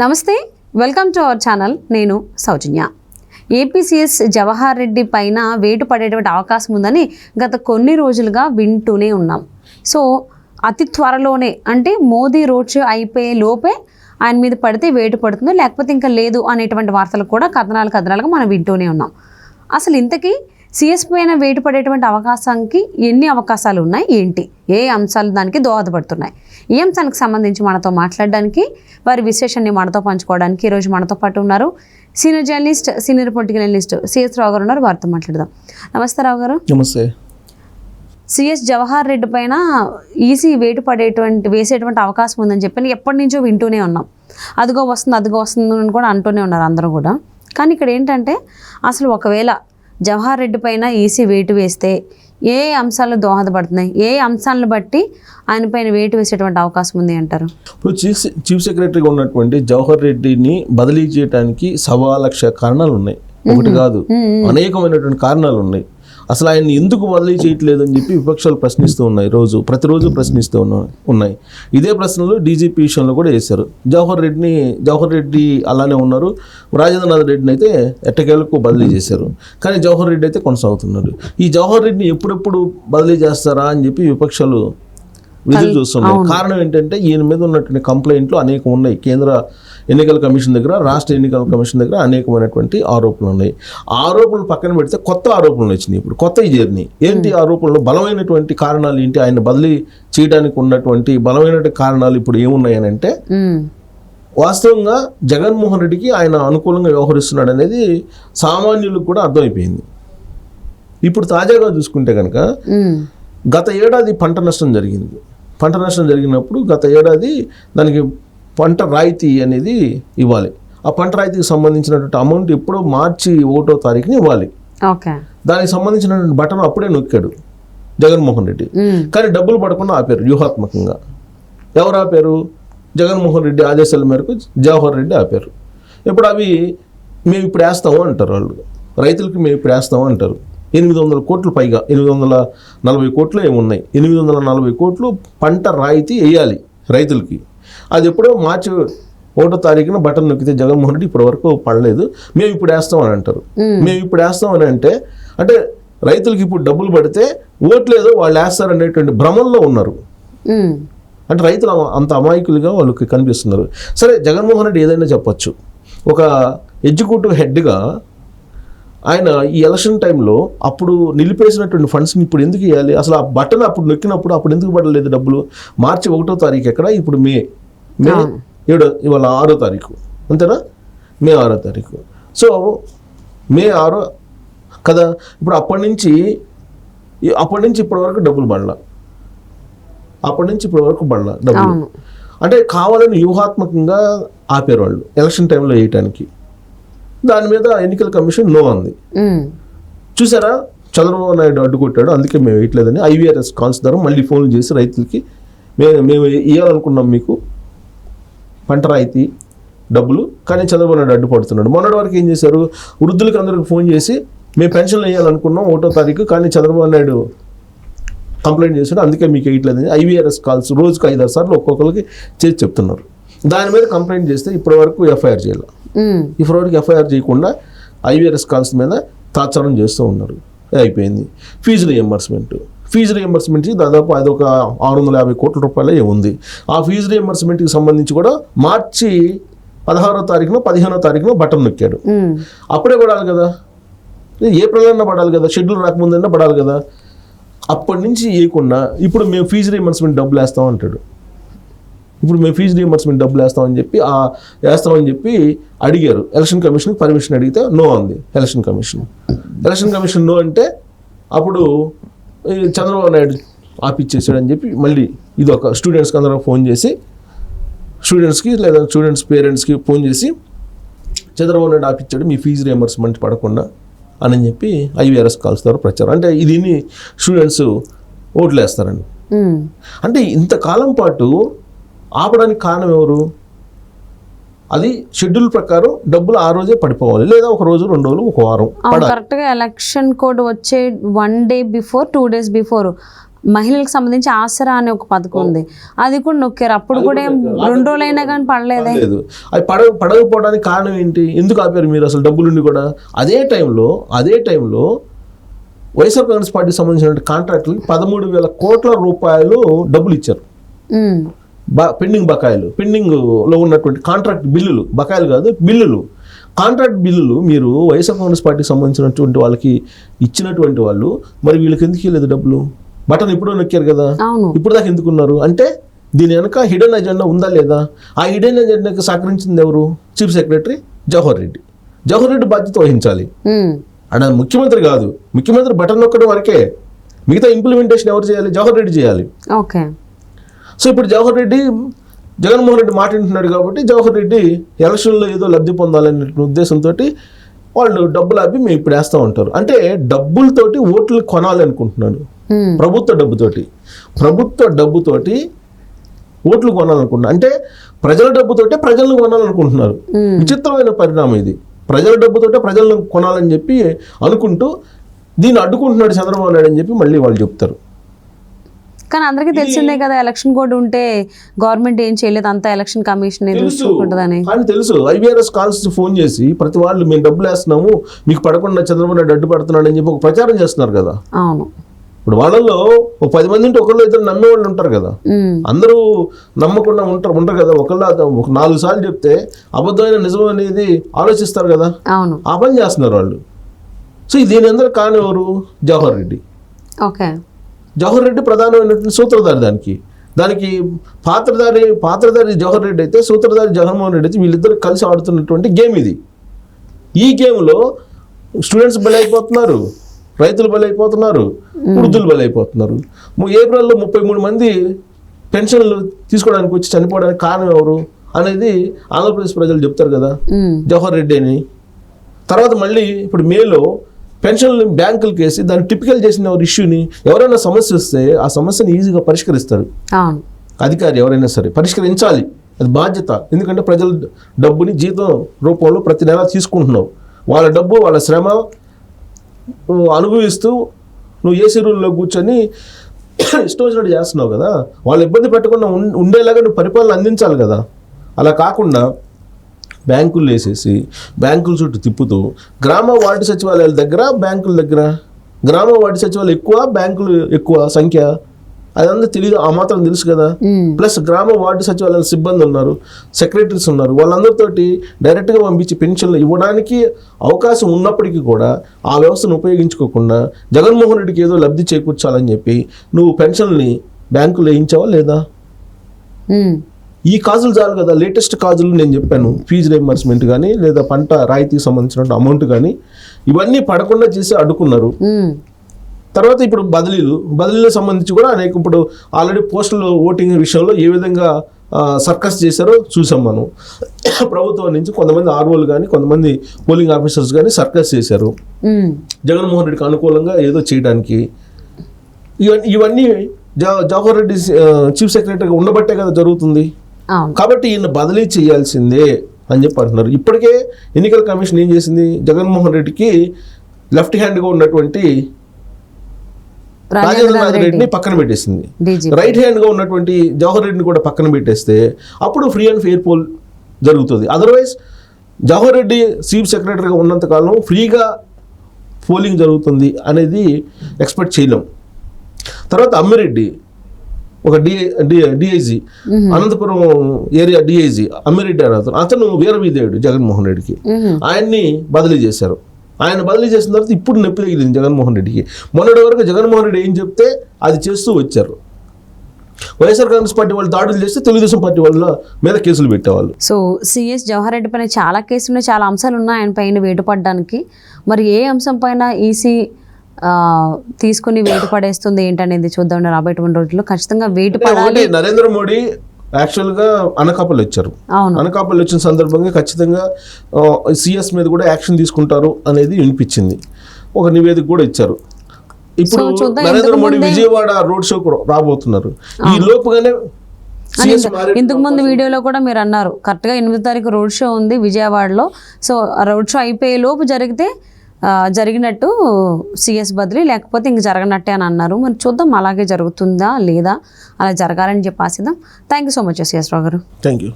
నమస్తే, welcome to our channel. నేను సౌజన్య. APCS Jawahar Reddy పైన వేటు పడేటువంటి అవకాశం ఉందని గత కొన్ని రోజులుగా వింటూనే ఉన్నాం. సో అతి త్వరలోనే అంటే మోదీ రోడ్ షో అయిపోయే లోపే ఆయన మీద పడితే వేటు పడుతుందో లేకపోతే ఇంకా లేదు అనేటువంటి వార్తలు కూడా కథనాలుగా మనం వింటూనే ఉన్నాం. అసలు ఇంతకీ సిఎస్ పైన వేటు పడేటువంటి అవకాశానికి ఎన్ని అవకాశాలు ఉన్నాయి, ఏంటి, ఏ అంశాలు దానికి దోహదపడుతున్నాయి? ఈ అంశానికి సంబంధించి మనతో మాట్లాడడానికి, వారి విశ్లేషణని మనతో పంచుకోవడానికి ఈరోజు మనతో పాటు ఉన్నారు senior journalist, senior political analyst CS Rao garu ఉన్నారు. వారితో మాట్లాడదాం. నమస్తే రావు గారు. నమస్తే. సిఎస్ జవహర్ రెడ్డి పైన ఈసీ వేటు వేసేటువంటి అవకాశం ఉందని చెప్పి ఎప్పటి నుంచో వింటూనే ఉన్నాం. అదిగో వస్తుంది అని కూడా అంటూనే ఉన్నారు అందరూ కూడా. కానీ ఇక్కడ ఏంటంటే అసలు ఒకవేళ జవహర్ రెడ్డి పైన ఈసీ వేటు వేస్తే ఏ అంశాలు దోహదపడుతున్నాయి, ఏ అంశాలను బట్టి ఆయన పైన వేటు వేసేటువంటి అవకాశం ఉంది అంటారు? ఇప్పుడు చీఫ్ సెక్రటరీగా ఉన్నటువంటి జవహర్ రెడ్డిని బదిలీ చేయడానికి 1,00,000 కారణాలు ఉన్నాయి. ఒకటి కాదు, అనేకమైనటువంటి కారణాలు ఉన్నాయి. అసలు ఆయన ఎందుకు బదిలీ చేయట్లేదు అని చెప్పి విపక్షాలు ప్రశ్నిస్తూ ఉన్నాయి. ప్రతిరోజు ప్రశ్నిస్తూ ఉన్నాయి. ఇదే ప్రశ్నలు డీజీపీ విషయంలో కూడా వేశారు. జవహర్ రెడ్డి అలానే ఉన్నారు. రాజేంద్రనాథ్ రెడ్డిని అయితే ఎట్టకేలకు బదిలీ చేశారు. కానీ జవహర్ రెడ్డి అయితే కొనసాగుతున్నారు. ఈ జవహర్ రెడ్డిని ఎప్పుడెప్పుడు బదిలీ చేస్తారా అని చెప్పి విపక్షాలు విధులు చూస్తున్నాయి. కారణం ఏంటంటే ఈయన మీద ఉన్నటువంటి కంప్లైంట్లు అనేకం ఉన్నాయి. కేంద్ర ఎన్నికల కమిషన్ దగ్గర, రాష్ట్ర ఎన్నికల కమిషన్ దగ్గర అనేకమైనటువంటి ఆరోపణలు ఉన్నాయి. ఆరోపణలు పక్కన పెడితే కొత్త ఆరోపణలు వచ్చినాయి. ఇప్పుడు కొత్త చేరినాయి. ఏంటి ఆరోపణలు? బలమైనటువంటి కారణాలు ఏంటి? ఆయన బదిలీ చేయడానికి ఉన్నటువంటి బలమైనటువంటి కారణాలు ఇప్పుడు ఏమున్నాయని అంటే, వాస్తవంగా జగన్మోహన్ రెడ్డికి ఆయన అనుకూలంగా వ్యవహరిస్తున్నాడు అనేది సామాన్యులకు కూడా అర్థమైపోయింది. ఇప్పుడు తాజాగా చూసుకుంటే కనుక గత ఏడాది పంట నష్టం జరిగింది. పంట నష్టం జరిగినప్పుడు గత ఏడాది దానికి పంట రాయితీ అనేది ఇవ్వాలి. ఆ పంట రాయితీకి సంబంధించినటువంటి అమౌంట్ ఎప్పుడో మార్చి 1వ తారీఖుని ఇవ్వాలి. దానికి సంబంధించినటువంటి బటన్ అప్పుడే నొక్కాడు జగన్మోహన్ రెడ్డి. కానీ డబ్బులు పడకుండా ఆపారు వ్యూహాత్మకంగా. ఎవరు ఆపారు? జగన్మోహన్ రెడ్డి ఆదేశాల మేరకు జవహర్ రెడ్డి ఆపారు. ఇప్పుడు అవి మేము ఇప్పుడు వేస్తాము అంటారు వాళ్ళు. రైతులకి మేము ఇప్పుడు వేస్తాము అంటారు. 800 కోట్లు పైగా, 840 కోట్లు ఏమున్నాయి. 840 కోట్లు పంట రాయితీ వేయాలి రైతులకి. అది ఎప్పుడో మార్చి 1వ తారీఖున బటన్ నొక్కితే జగన్మోహన్ రెడ్డి ఇప్పటి వరకు పడలేదు. మేము ఇప్పుడు వేస్తామని అంటారు. మేము ఇప్పుడు వేస్తామని అంటే రైతులకి ఇప్పుడు డబ్బులు పడితే ఓట్లేదో వాళ్ళు వేస్తారనేటువంటి భ్రమంలో ఉన్నారు. అంటే రైతులు అంత అమాయకులుగా వాళ్ళకి కనిపిస్తున్నారు. సరే, జగన్మోహన్ రెడ్డి ఏదైనా చెప్పచ్చు. ఒక ఎగ్జిక్యూటివ్ హెడ్గా ఆయన ఈ ఎలక్షన్ టైంలో అప్పుడు నిలిపేసినటువంటి ఫండ్స్ని ఇప్పుడు ఎందుకు ఇవ్వాలి? అసలు ఆ బటన్ అప్పుడు నొక్కినప్పుడు అప్పుడు ఎందుకు పడలేదు డబ్బులు? మార్చి 1వ తారీఖు ఎక్కడ? ఇప్పుడు మే 7, ఇవాళ 6వ తారీఖు, అంతేనా? మే 6వ తారీఖు. సో మే 6 కదా. ఇప్పుడు అప్పటి నుంచి ఇప్పటి వరకు డబ్బులు పడలా. డబ్బులు అంటే కావాలని వ్యూహాత్మకంగా ఆపారు వాళ్ళు ఎలక్షన్ టైంలో వేయటానికి. దాని మీద ఎన్నికల కమిషన్ నో అంది. చూసారా, చంద్రబాబు నాయుడు అడ్డుకొట్టాడు, అందుకే మేము వేయట్లేదని IVRS కాల్స్ ద్వారా మళ్ళీ ఫోన్లు చేసి రైతులకి మేము ఇవ్వాలనుకున్నాం మీకు పంట రాయితీ డబ్బులు, కానీ చంద్రబాబు నాయుడు అడ్డుపడుతున్నాడు. మొన్నటి వరకు ఏం చేశారు? వృద్ధులకి అందరికి ఫోన్ చేసి మేము పెన్షన్లు వేయాలనుకున్నాం 1వ తారీఖు, కానీ చంద్రబాబు నాయుడు కంప్లైంట్ చేశాడు, అందుకే మీకు వేయట్లేదని IVRS కాల్స్ రోజుకు 5-6 సార్లు ఒక్కొక్కరికి చేసి చెప్తున్నారు. దాని మీద కంప్లైంట్ చేస్తే ఇప్పటి వరకు FIR చేయాలి. ఇప్పటివరకు FIR చేయకుండా IVRS కాల్స్ మీద తాత్సారం చేస్తూ ఉన్నారు. అయిపోయింది. ఫీజు రియంబర్స్మెంట్ దాదాపు అదొక 650 కోట్ల రూపాయలే ఉంది. ఆ ఫీజు రియంబర్స్మెంట్కి సంబంధించి కూడా మార్చి 16వ తారీఖున 15వ తారీఖున బటన్ నొక్కాడు. అప్పుడే పడాలి కదా, ఏప్రిల్ అన్నా పడాలి కదా, షెడ్యూల్ రాకముందన్నా పడాలి కదా. అప్పటి నుంచి వేయకుండా ఇప్పుడు మేము ఫీజు రియంబర్స్మెంట్ డబ్బులు వేస్తాం అంటాడు. వేస్తామని చెప్పి అడిగారు. ఎలక్షన్ కమిషన్కి పర్మిషన్ అడిగితే నో అంది ఎలక్షన్ కమిషన్ నో అంటే అప్పుడు చంద్రబాబు నాయుడు ఆపిచ్చేసాడని చెప్పి మళ్ళీ ఇది ఒక స్టూడెంట్స్కి అందరూ ఫోన్ చేసి, లేదా స్టూడెంట్స్ పేరెంట్స్కి ఫోన్ చేసి చంద్రబాబు నాయుడు ఆపిచ్చాడు మీ ఫీజు రియంబర్స్మెంట్ పడకుండా అని చెప్పి IVRS కాల్స్ ద్వారా ప్రచారం. అంటే ఇది స్టూడెంట్స్ ఓట్లు వేస్తారండి. అంటే ఇంతకాలం పాటు ఆపడానికి కారణం ఎవరు? అది షెడ్యూల్ ప్రకారం డబ్బులు ఆ రోజే పడిపోవాలి, లేదా ఒక రోజు 2 రోజులు, ఒక వారం. కరెక్ట్గా ఎలక్షన్ కోడ్ వచ్చే 1 day బిఫోర్ 2 days బిఫోర్ మహిళలకు సంబంధించి ఆసరా అనే ఒక పథకం ఉంది, అది కూడా నొక్కారు. అప్పుడు కూడా 2 రోజులైనా కానీ పడలేదే. లేదు, అది పడకపోవడానికి కారణం ఏంటి? ఎందుకు ఆపారు మీరు అసలు డబ్బులుండి కూడా? అదే టైంలో వైఎస్ఆర్ కాంగ్రెస్ పార్టీకి సంబంధించిన కాంట్రాక్టులు 13,000 కోట్ల రూపాయలు డబ్బులు ఇచ్చారు. పెండింగ్ బకాయిలు, పెండింగ్లో ఉన్నటువంటి కాంట్రాక్ట్ బిల్లులు, బకాయిలు కాదు బిల్లులు, కాంట్రాక్ట్ బిల్లులు మీరు వైఎస్ఆర్ కాంగ్రెస్ పార్టీకి సంబంధించినటువంటి వాళ్ళకి ఇచ్చినటువంటి వాళ్ళు మరి వీళ్ళకి ఎందుకు ఇవ్వలేదు డబ్బులు? బటన్ ఇప్పుడు నొక్కారు కదా, ఇప్పుడు దాకా ఎందుకున్నారు అంటే దీని వెనక హిడెన్ ఎజెండా ఉందా లేదా? ఆ హిడెన్ ఎజెండాకి సహకరించింది ఎవరు? చీఫ్ సెక్రటరీ జవహర్ రెడ్డి బాధ్యత వహించాలి. అక్కడ ముఖ్యమంత్రి కాదు, ముఖ్యమంత్రి బటన్ నొక్కడం వరకే, మిగతా ఇంప్లిమెంటేషన్ ఎవరు చేయాలి? జవహర్ రెడ్డి చేయాలి. ఓకే. సో ఇప్పుడు జగన్మోహన్ రెడ్డి మాట వింటున్నాడు కాబట్టి జవహర్ రెడ్డి ఎలక్షన్లో ఏదో లబ్ధి పొందాలనే ఉద్దేశంతో వాళ్ళు డబ్బులు అవి మేము ఇప్పుడు వేస్తూ ఉంటారు. అంటే డబ్బులతోటి ఓట్లు కొనాలనుకుంటున్నాడు. ప్రభుత్వ డబ్బుతోటి ఓట్లు కొనాలనుకుంటున్నారు. అంటే ప్రజల డబ్బుతోటే ప్రజలను కొనాలనుకుంటున్నారు. విచిత్రమైన పరిణామం ఇది. ప్రజల డబ్బుతోటే ప్రజలను కొనాలని చెప్పి అనుకుంటూ దీన్ని అడ్డుకుంటున్నాడు చంద్రబాబు నాయుడు అని చెప్పి మళ్ళీ వాళ్ళు చెప్తారు. కానీ అందరికీ తెలిసిందే కదా, ఎలక్షన్ కోడ్ ఉంటే గవర్నమెంట్ ఏం చేయలేదు, అంతా ఎలక్షన్ కమిషన్ చూసుకుంటుందని. కానీ తెలుసు, IVRS కాల్స్ ఫోన్ చేసి ప్రతి వాళ్ళు మేము డబ్బులు వేస్తున్నాము మీకు పడకుండా చంద్రబాబు నాయుడు అడ్డుపడుతున్నాడు అని చెప్పి ఒక ప్రచారం చేస్తున్నారు కదా. అవును. ఇప్పుడు వాళ్ళల్లో ఒక 10 మంది ఉంటే ఒకళ్ళు ఇద్దరు నమ్మే వాళ్ళు ఉంటారు కదా. అందరూ నమ్మకుండా ఉంటారు కదా. ఒక 4 సార్లు చెప్తే అబద్ధమైన నిజం అనేది ఆలోచిస్తారు కదా. అవును, ఆ పని చేస్తున్నారు వాళ్ళు. సో దీని అందరూ కాని ఎవరు? జవహర్ రెడ్డి. ఓకే. జవహర్ రెడ్డి ప్రధానమైనటువంటి సూత్రధారి. దానికి పాత్రధారి జవహర్ రెడ్డి అయితే సూత్రధారి జగన్మోహన్ రెడ్డి అయితే వీళ్ళిద్దరు కలిసి ఆడుతున్నటువంటి గేమ్ ఇది. ఈ గేమ్లో స్టూడెంట్స్ బలైపోతున్నారు, రైతులు బలైపోతున్నారు, వృద్ధులు బలైపోతున్నారు. ఏప్రిల్లో 33 మంది పెన్షన్లు తీసుకోవడానికి వచ్చి చనిపోవడానికి కారణం ఎవరు అనేది ఆంధ్రప్రదేశ్ ప్రజలు చెప్తారు కదా, జవహర్ రెడ్డి అని. తర్వాత మళ్ళీ ఇప్పుడు మేలో పెన్షన్లు బ్యాంకులకు వేసి దాన్ని టిపికల్ చేసిన ఇష్యూని ఎవరైనా సమస్య వస్తే ఆ సమస్యని ఈజీగా పరిష్కరిస్తారు అధికారి ఎవరైనా సరే. పరిష్కరించాలి, అది బాధ్యత. ఎందుకంటే ప్రజల డబ్బుని జీతం రూపంలో ప్రతి నెల తీసుకుంటున్నావు. వాళ్ళ డబ్బు వాళ్ళ శ్రమ అనుభవిస్తూ నువ్వు ఏసీ రూల్లో కూర్చొని ఇష్టం వచ్చినట్టు చేస్తున్నావు కదా. వాళ్ళు ఇబ్బంది పెట్టకుండా ఉండేలాగా నువ్వు పరిపాలన అందించాలి కదా. అలా కాకుండా బ్యాంకులు వేసేసి బ్యాంకుల చుట్టూ తిప్పుతూ గ్రామ వార్డు సచివాలయాల దగ్గర బ్యాంకుల దగ్గర గ్రామ వార్డు సచివాలయాలు ఎక్కువ, బ్యాంకులు ఎక్కువ సంఖ్య, అదంతా తెలియదు. ఆ మాత్రం తెలుసు కదా. ప్లస్ గ్రామ వార్డు సచివాలయాల సిబ్బంది ఉన్నారు, సెక్రటరీస్ ఉన్నారు. వాళ్ళందరితోటి డైరెక్ట్గా పంపించి పెన్షన్లు ఇవ్వడానికి అవకాశం ఉన్నప్పటికీ కూడా ఆ వ్యవస్థను ఉపయోగించుకోకుండా జగన్మోహన్ రెడ్డికి ఏదో లబ్ధి చేకూర్చాలని చెప్పి నువ్వు పెన్షన్ని బ్యాంకులు వేయించావా లేదా? ఈ కాజులు చాలు కదా. లేటెస్ట్ కాజులు నేను చెప్పాను, ఫీజు రీయింబర్స్మెంట్ కానీ లేదా పంట రాయితీకి సంబంధించిన అమౌంట్ కానీ ఇవన్నీ పడకుండా చేసి అడ్డుకున్నారు. తర్వాత ఇప్పుడు బదిలీలకు సంబంధించి కూడా అనేక ఇప్పుడు ఆల్రెడీ పోస్టల్ ఓటింగ్ విషయంలో ఏ విధంగా సర్కస్ చేశారో చూసాం మనం. ప్రభుత్వం నుంచి కొంతమంది ఆర్ఓలు కానీ కొంతమంది పోలింగ్ ఆఫీసర్స్ కానీ సర్కస్ చేశారు జగన్మోహన్ రెడ్డికి అనుకూలంగా ఏదో చేయడానికి. ఇవన్నీ జవహర్ రెడ్డి చీఫ్ సెక్రటరీగా ఉండబట్టే కదా జరుగుతుంది. కాబట్టి ఈయన బదిలీ చేయాల్సిందే అని చెప్పి అంటున్నారు. ఇప్పటికే ఎన్నికల కమిషన్ ఏం చేసింది? జగన్మోహన్ రెడ్డికి లెఫ్ట్ హ్యాండ్గా ఉన్నటువంటి రాజేంద్రనాథ్ రెడ్డిని పక్కన పెట్టేసింది. రైట్ హ్యాండ్గా ఉన్నటువంటి జవహర్ రెడ్డిని కూడా పక్కన పెట్టేస్తే అప్పుడు ఫ్రీ అండ్ ఫెయిర్ పోల్ జరుగుతుంది. అదర్వైజ్ జవహర్ రెడ్డి చీఫ్ సెక్రటరీగా ఉన్నంతకాలం ఫ్రీగా పోలింగ్ జరుగుతుంది అనేది ఎక్స్పెక్ట్ చేయలేం. తర్వాత అమ్మిరెడ్డి ఒక DIG, Anantapuram area DIG Ammireddy అని అతను వీరవిధేయుడు జగన్మోహన్ రెడ్డికి. ఆయన్ని బదిలీ చేశారు. ఆయన బదిలీ చేసిన తర్వాత ఇప్పుడు నొప్పి తగిలింది జగన్మోహన్ రెడ్డికి. మొన్నటి వరకు జగన్మోహన్ రెడ్డి ఏం చెప్తే అది చేస్తూ వచ్చారు. వైఎస్ఆర్ కాంగ్రెస్ పార్టీ వాళ్ళు దాడులు చేస్తే తెలుగుదేశం పార్టీ వాళ్ళ మీద కేసులు పెట్టేవాళ్ళు. సో సిఎస్ జవహర్ రెడ్డి పైన చాలా కేసులు ఉన్నాయి, చాలా అంశాలు ఉన్నాయి ఆయన పైన వేటు పడడానికి. మరి ఏ అంశం పైన ఈసీ తీసుకుని వేటు పడేస్తుంది ఏంటనేది చూద్దాం రాబోయేటువంటి రోజుల్లో. ఖచ్చితంగా వేటు పడాలి. నరేంద్ర మోడీ యాక్చువల్గా అనకాపల్లి వచ్చారు. అనకాపల్లి వచ్చిన సందర్భంగా ఖచ్చితంగా సిఎస్ మీద కూడా యాక్షన్ తీసుకుంటారు అనేది వినిపించింది. ఒక నివేదిక కూడా ఇచ్చారు. ఇప్పుడు నరేంద్ర మోడీ విజయవాడ రోడ్ షో రాబోతున్నారు. ఈ లోపుగానే ఇంతకు ముందు వీడియోలో కూడా మీరు అన్నారు కరెక్ట్గా 8వ తారీఖు రోడ్ షో ఉంది విజయవాడలో. సో రోడ్ షో అయిపోయే లోపు జరిగితే జరిగినట్టు సిఎస్ బదిలీ, లేకపోతే ఇంక జరగనట్టే అని అన్నారు. మరి చూద్దాం అలాగే జరుగుతుందా లేదా, అలా జరగాలని చెప్పి ఆశిద్దాం. Thank you so much CS Rao garu. Thank you.